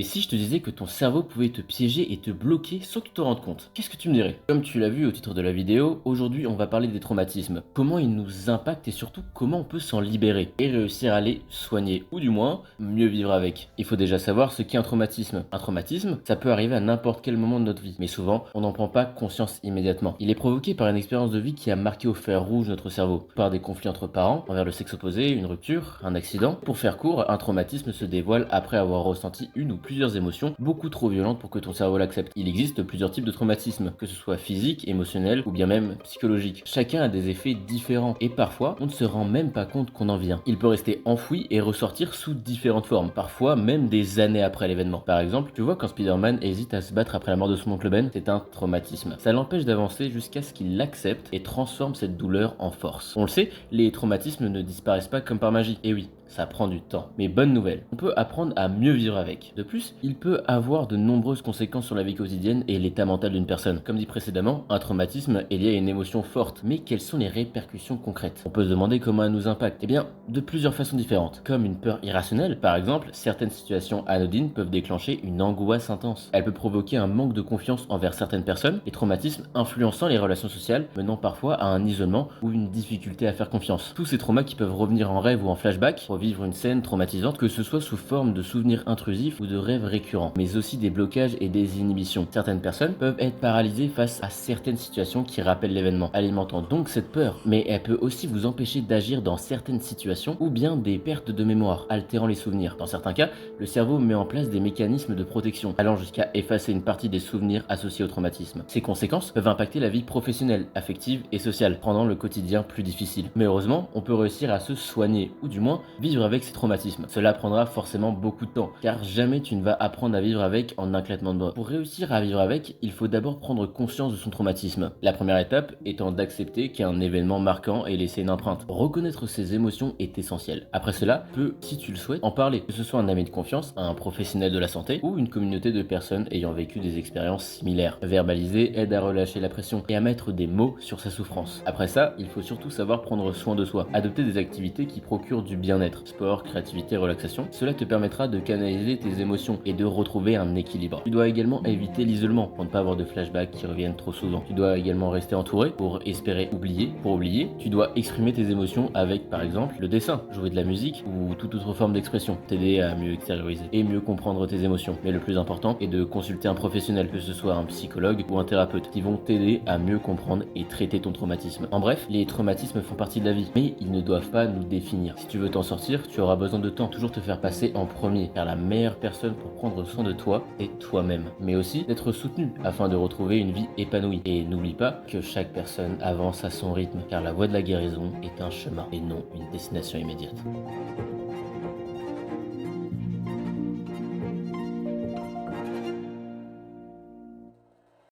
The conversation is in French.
Et si je te disais que ton cerveau pouvait te piéger et te bloquer sans que tu te rendes compte, qu'est-ce que tu me dirais? Comme tu l'as vu au titre de la vidéo, aujourd'hui on va parler des traumatismes, comment ils nous impactent et surtout comment on peut s'en libérer et réussir à les soigner, ou du moins mieux vivre avec. Il faut déjà savoir ce qu'est un traumatisme. Un traumatisme, ça peut arriver à n'importe quel moment de notre vie, mais souvent on n'en prend pas conscience immédiatement. Il est provoqué par une expérience de vie qui a marqué au fer rouge notre cerveau, par des conflits entre parents, envers le sexe opposé, une rupture, un accident. Pour faire court, un traumatisme se dévoile après avoir ressenti une ou plusieurs émotions beaucoup trop violentes pour que ton cerveau l'accepte. Il existe plusieurs types de traumatismes, que ce soit physique, émotionnel ou bien même psychologique. Chacun a des effets différents et parfois on ne se rend même pas compte qu'on en vient. Il peut rester enfoui et ressortir sous différentes formes, parfois même des années après l'événement. Par exemple, tu vois quand Spider-Man hésite à se battre après la mort de son oncle Ben, c'est un traumatisme. Ça l'empêche d'avancer jusqu'à ce qu'il l'accepte et transforme cette douleur en force. On le sait, les traumatismes ne disparaissent pas comme par magie. Et oui, ça prend du temps. Mais bonne nouvelle, on peut apprendre à mieux vivre avec. De plus, il peut avoir de nombreuses conséquences sur la vie quotidienne et l'état mental d'une personne. Comme dit précédemment, un traumatisme est lié à une émotion forte. Mais quelles sont les répercussions concrètes? On peut se demander comment elle nous impacte. Eh bien, de plusieurs façons différentes. Comme une peur irrationnelle, par exemple, certaines situations anodines peuvent déclencher une angoisse intense. Elle peut provoquer un manque de confiance envers certaines personnes, les traumatismes influençant les relations sociales, menant parfois à un isolement ou une difficulté à faire confiance. Tous ces traumas qui peuvent revenir en rêve ou en flashback, vivre une scène traumatisante, que ce soit sous forme de souvenirs intrusifs ou de rêves récurrents, mais aussi des blocages et des inhibitions. Certaines personnes peuvent être paralysées face à certaines situations qui rappellent l'événement, alimentant donc cette peur, mais elle peut aussi vous empêcher d'agir dans certaines situations ou bien des pertes de mémoire, altérant les souvenirs. Dans certains cas, le cerveau met en place des mécanismes de protection, allant jusqu'à effacer une partie des souvenirs associés au traumatisme. Ces conséquences peuvent impacter la vie professionnelle, affective et sociale, rendant le quotidien plus difficile. Mais heureusement, on peut réussir à se soigner, ou du moins vivre avec ces traumatismes. Cela prendra forcément beaucoup de temps, car jamais tu ne vas apprendre à vivre avec en un claquement de doigts. Pour réussir à vivre avec, il faut d'abord prendre conscience de son traumatisme. La première étape étant d'accepter qu'un événement marquant ait laissé une empreinte. Reconnaître ses émotions est essentiel. Après cela, peut, si tu le souhaites, en parler, que ce soit un ami de confiance, un professionnel de la santé ou une communauté de personnes ayant vécu des expériences similaires. Verbaliser aide à relâcher la pression et à mettre des mots sur sa souffrance. Après ça, il faut surtout savoir prendre soin de soi, adopter des activités qui procurent du bien-être. Sport, créativité, relaxation, cela te permettra de canaliser tes émotions et de retrouver un équilibre. Tu dois également éviter l'isolement pour ne pas avoir de flashbacks qui reviennent trop souvent. Tu dois également rester entouré pour espérer oublier. Pour oublier, tu dois exprimer tes émotions avec par exemple le dessin, jouer de la musique ou toute autre forme d'expression, t'aider à mieux extérioriser et mieux comprendre tes émotions. Mais le plus important est de consulter un professionnel, que ce soit un psychologue ou un thérapeute, qui vont t'aider à mieux comprendre et traiter ton traumatisme. En bref, les traumatismes font partie de la vie, mais ils ne doivent pas nous définir. Si tu veux t'en sortir, tu auras besoin de temps, toujours te faire passer en premier, car la meilleure personne pour prendre soin de toi est toi-même, mais aussi d'être soutenu afin de retrouver une vie épanouie. Et n'oublie pas que chaque personne avance à son rythme, car la voie de la guérison est un chemin et non une destination immédiate.